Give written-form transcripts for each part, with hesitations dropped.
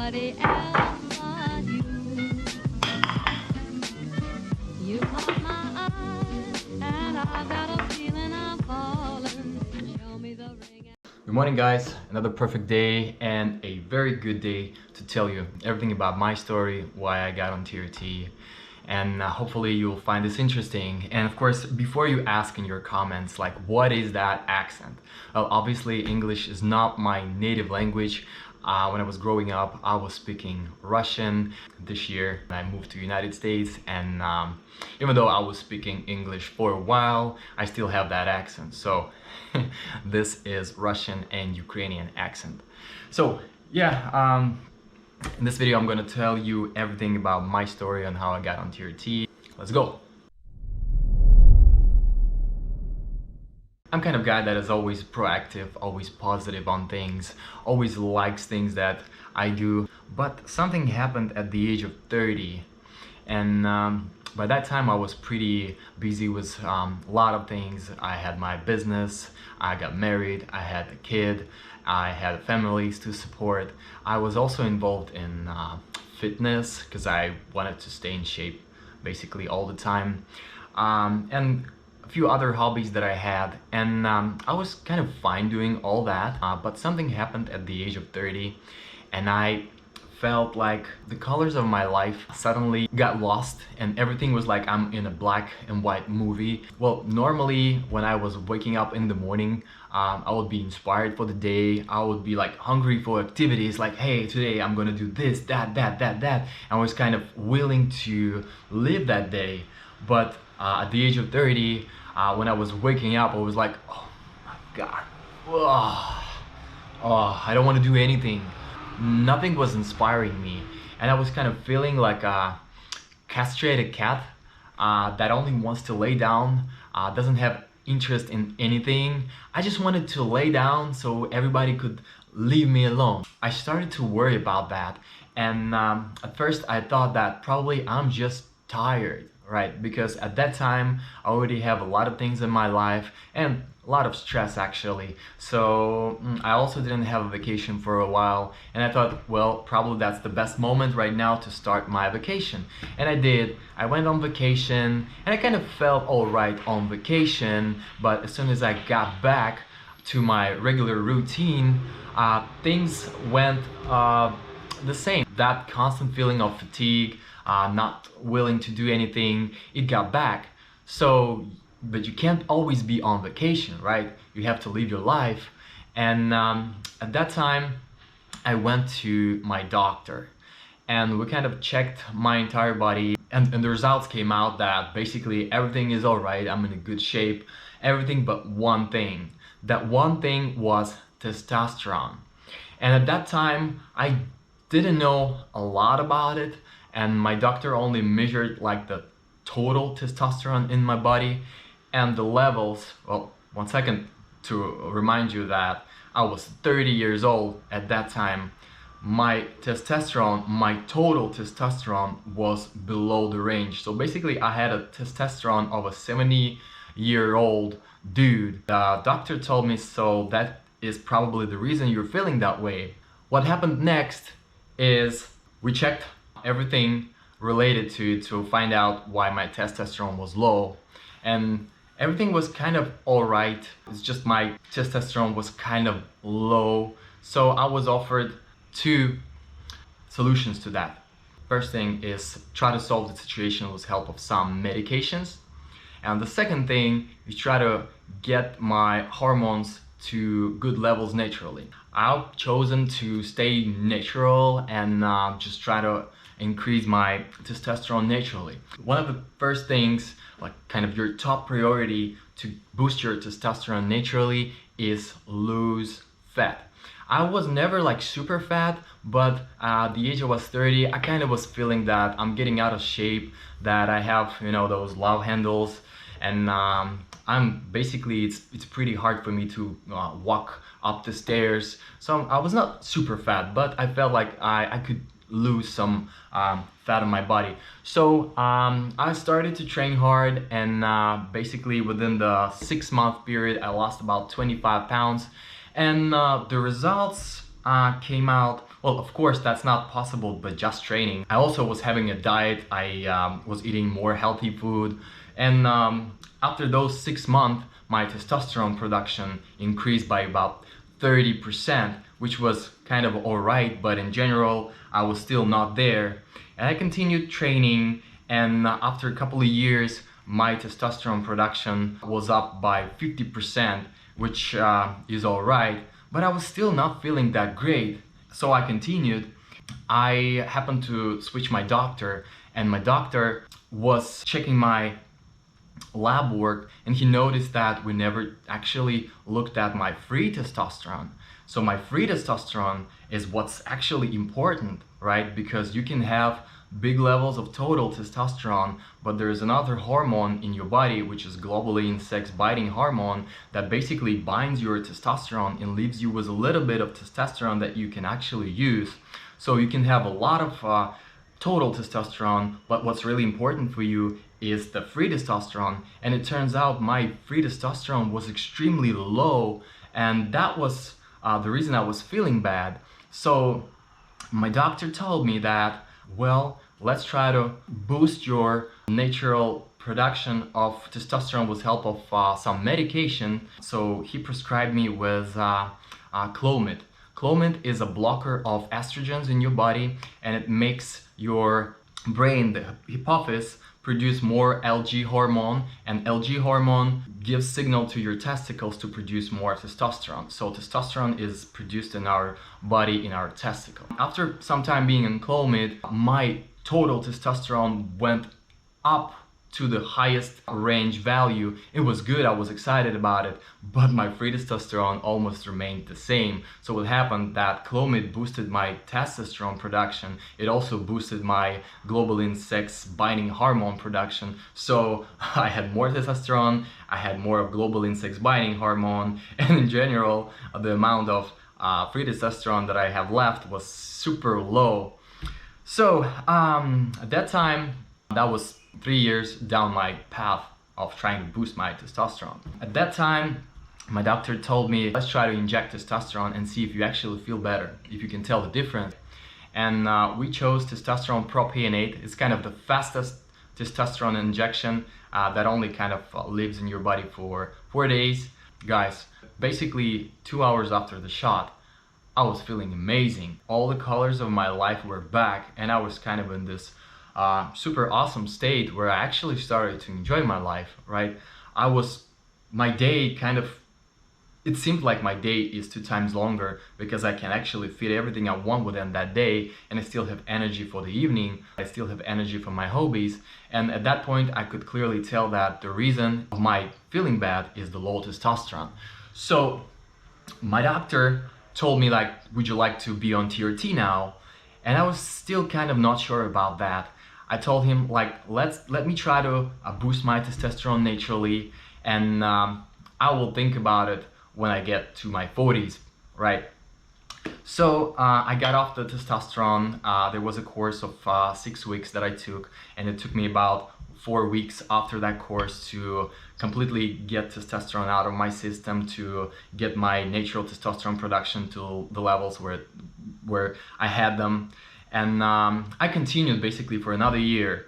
nobody else but you. You caught my eye, and I got a feeling I'm falling. Show me the ring. Good morning, guys. Another perfect day and a very good day to tell you everything about my story, why I got on TRT, and hopefully you'll find this interesting. And of course, before you ask in your comments, like, what is that accent? Well, obviously English is not my native language. When I was growing up, I was speaking Russian. This year, I moved to United States, and even though I was speaking English for a while, I still have that accent. So this is Russian and Ukrainian accent. So yeah, in this video, I'm gonna tell you everything about my story on how I got on TRT. Let's go. I'm kind of guy that is always proactive, always positive on things, always likes things that I do. But something happened at the age of 30, and by that time I was pretty busy with a lot of things. I had my business, I got married, I had a kid, I had families to support. I was also involved in fitness because I wanted to stay in shape basically all the time. And a few other hobbies that I had, and I was kind of fine doing all that, but something happened at the age of 30, and I felt like the colors of my life suddenly got lost, and everything was like I'm in a black and white movie. Well, normally when I was waking up in the morning, I would be inspired for the day. I would be like hungry for activities, like, hey, today I'm gonna do this, that. I was kind of willing to live that day. But at the age of 30, when I was waking up, I was like, oh my God, I don't want to do anything. Nothing was inspiring me. And I was kind of feeling like a castrated cat that only wants to lay down, doesn't have interest in anything. I just wanted to lay down so everybody could leave me alone. I started to worry about that. And at first I thought that probably I'm just tired, right? Because at that time I already have a lot of things in my life and a lot of stress actually. So I also didn't have a vacation for a while, and I thought, well, probably that's the best moment right now to start my vacation. And I did. I went on vacation and I kind of felt all right on vacation, but as soon as I got back to my regular routine, things went the same. That constant feeling of fatigue, not willing to do anything, it got back. So, but you can't always be on vacation, right? You have to live your life. And at that time, I went to my doctor, and we kind of checked my entire body, and the results came out that basically everything is all right. I'm in a good shape, everything but one thing. That one thing was testosterone. And at that time, I didn't know a lot about it, and my doctor only measured like the total testosterone in my body, and the levels, well, 1 second to remind you that I was 30 years old at that time. My testosterone, my total testosterone was below the range. So basically I had a testosterone of a 70-year-old dude. The doctor told me, so that is probably the reason you're feeling that way. What happened next is we checked everything related to find out why my testosterone was low, and everything was kind of all right. It's just my testosterone was kind of low. So I was offered two solutions to that. First thing is try to solve the situation with help of some medications, and the second thing is try to get my hormones to good levels naturally. I've chosen to stay natural and just try to increase my testosterone naturally. One of the first things, like kind of your top priority to boost your testosterone naturally, is lose fat. I was never like super fat, but at the age I was 30, I kind of was feeling that I'm getting out of shape, that I have, you know, those love handles, and I'm basically, it's pretty hard for me to walk up the stairs. So I was not super fat, but I felt like I could lose some fat on my body. So I started to train hard, and basically within the 6-month period I lost about 25 pounds, and the results came out. Well, of course, that's not possible, but just training. I also was having a diet. I was eating more healthy food. And after those 6 months, my testosterone production increased by about 30%, which was kind of alright, but in general, I was still not there. And I continued training, and after a couple of years, my testosterone production was up by 50%, which is alright, but I was still not feeling that great. So I continued. I happened to switch my doctor, and my doctor was checking my lab work, and he noticed that we never actually looked at my free testosterone. So my free testosterone is what's actually important, right? Because you can have big levels of total testosterone, but there's another hormone in your body, which is globulin sex binding hormone, that basically binds your testosterone and leaves you with a little bit of testosterone that you can actually use. So you can have a lot of total testosterone, but what's really important for you is the free testosterone. And it turns out my free testosterone was extremely low, and that was the reason I was feeling bad. So my doctor told me that, well, let's try to boost your natural production of testosterone with help of some medication. So he prescribed me with Clomid. Clomid is a blocker of estrogens in your body, and it makes your brain, the hypophysis, produce more LG hormone, and LG hormone gives signal to your testicles to produce more testosterone. So testosterone is produced in our body, in our testicle. After some time being on Clomid, my total testosterone went up to the highest range value. It was good, I was excited about it, but my free testosterone almost remained the same. So what happened, that Clomid boosted my testosterone production. It also boosted my globulin sex binding hormone production. So I had more testosterone, I had more of globulin sex binding hormone, and in general, the amount of free testosterone that I have left was super low. So at that time, that was 3 years down my path of trying to boost my testosterone. At that time, my doctor told me, let's try to inject testosterone and see if you actually feel better, if you can tell the difference. And we chose testosterone propionate. It's kind of the fastest testosterone injection that only kind of lives in your body for 4 days. Guys, basically 2 hours after the shot, I was feeling amazing. All the colors of my life were back, and I was kind of in this super awesome state where I actually started to enjoy my life, right? My day kind of, it seemed like my day is 2 times longer because I can actually fit everything I want within that day, and I still have energy for the evening. I still have energy for my hobbies. And at that point, I could clearly tell that the reason of my feeling bad is the low testosterone. So my doctor told me, like, would you like to be on TRT now? And I was still kind of not sure about that. I told him, like, let me try to boost my testosterone naturally, and I will think about it when I get to my 40s, right? So I got off the testosterone. There was a course of 6 weeks that I took, and it took me about 4 weeks after that course to completely get testosterone out of my system, to get my natural testosterone production to the levels where I had them. And I continued basically for another year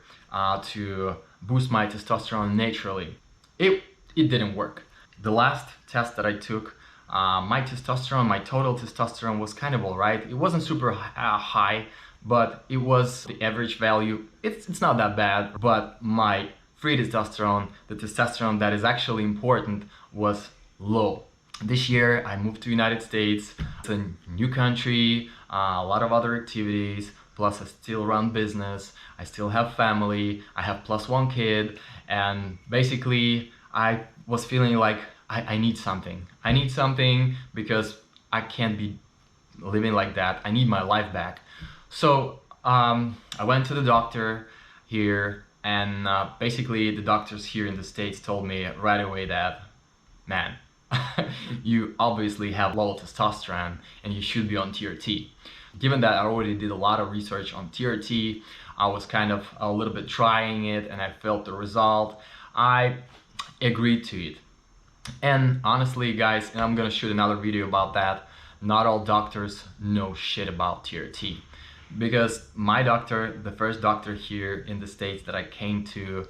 to boost my testosterone naturally. It didn't work. The last test that I took, my testosterone, my total testosterone was kind of alright. It wasn't super high, but it was the average value. It's not that bad, but my free testosterone, the testosterone that is actually important, was low. This year I moved to United States. It's a new country, a lot of other activities, plus I still run business, I still have family, I have +1 kid, and basically I was feeling like I need something. I need something because I can't be living like that. I need my life back. So I went to the doctor here, and basically the doctors here in the States told me right away that, man, you obviously have low testosterone and you should be on TRT. Given that I already did a lot of research on TRT, I was kind of a little bit trying it and I felt the result. I agreed to it. And honestly, guys, and I'm gonna shoot another video about that, not all doctors know shit about TRT. Because my doctor, the first doctor here in the States that I came to,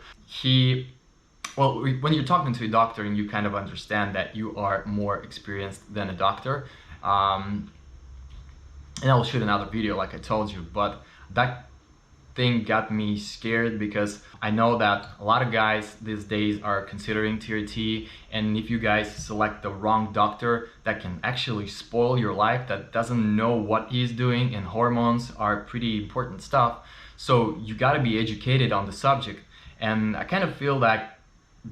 when you're talking to a doctor and you kind of understand that you are more experienced than a doctor, and I'll shoot another video like I told you, but that thing got me scared because I know that a lot of guys these days are considering TRT, and if you guys select the wrong doctor, that can actually spoil your life, that doesn't know what he's doing, and hormones are pretty important stuff. So you got to be educated on the subject, and I kind of feel that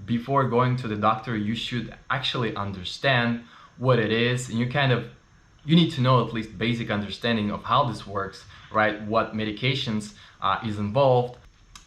before going to the doctor you should actually understand what it is, and you need to know at least basic understanding of how this works, right? What medications is involved,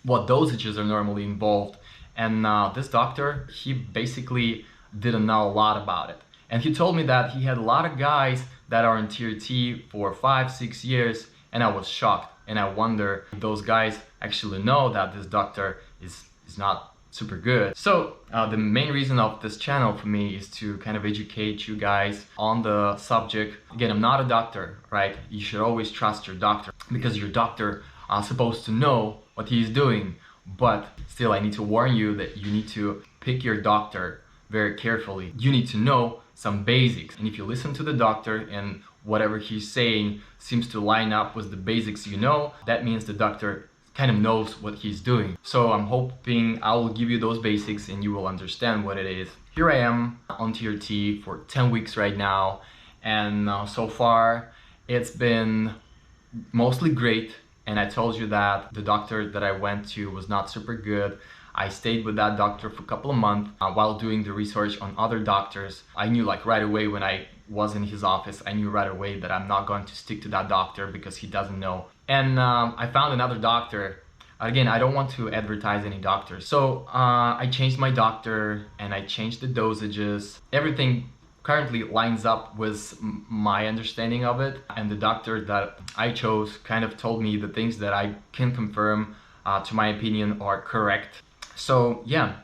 what dosages are normally involved. And this doctor, he basically didn't know a lot about it. And he told me that he had a lot of guys that are in TRT for 5-6 years, and I was shocked. And I wonder if those guys actually know that this doctor is not super good. So the main reason of this channel for me is to kind of educate you guys on the subject. Again, I'm not a doctor, right? You should always trust your doctor because your doctor is supposed to know what he's doing. But still, I need to warn you that you need to pick your doctor very carefully. You need to know some basics. And if you listen to the doctor and whatever he's saying seems to line up with the basics you know, that means the doctor kind of knows what he's doing. So I'm hoping I will give you those basics and you will understand what it is. Here I am on TRT for 10 weeks right now, and so far it's been mostly great. And I told you that the doctor that I went to was not super good. I stayed with that doctor for a couple of months while doing the research on other doctors. I knew like right away when I was in his office, I knew right away that I'm not going to stick to that doctor because he doesn't know. And I found another doctor. Again, I don't want to advertise any doctors. So I changed my doctor and I changed the dosages. Everything currently lines up with my understanding of it. And the doctor that I chose kind of told me the things that I can confirm, to my opinion, are correct. So yeah,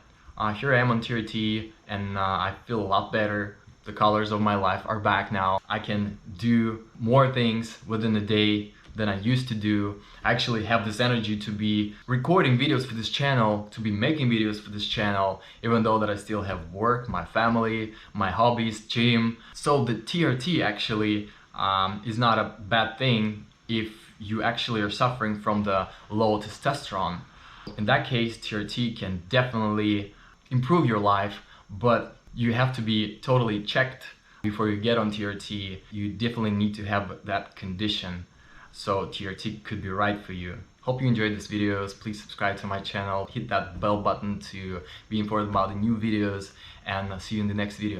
here I am on TRT, and I feel a lot better. The colors of my life are back now. I can do more things within a day than I used to do. I actually have this energy to be recording videos for this channel, to be making videos for this channel, even though that I still have work, my family, my hobbies, gym. So the TRT actually is not a bad thing if you actually are suffering from the low testosterone. In that case, TRT can definitely improve your life, but you have to be totally checked before you get on TRT. You definitely need to have that condition. So TRT could be right for you. Hope you enjoyed this videos. Please subscribe to my channel, hit that bell button to be informed about the new videos, and see you in the next video.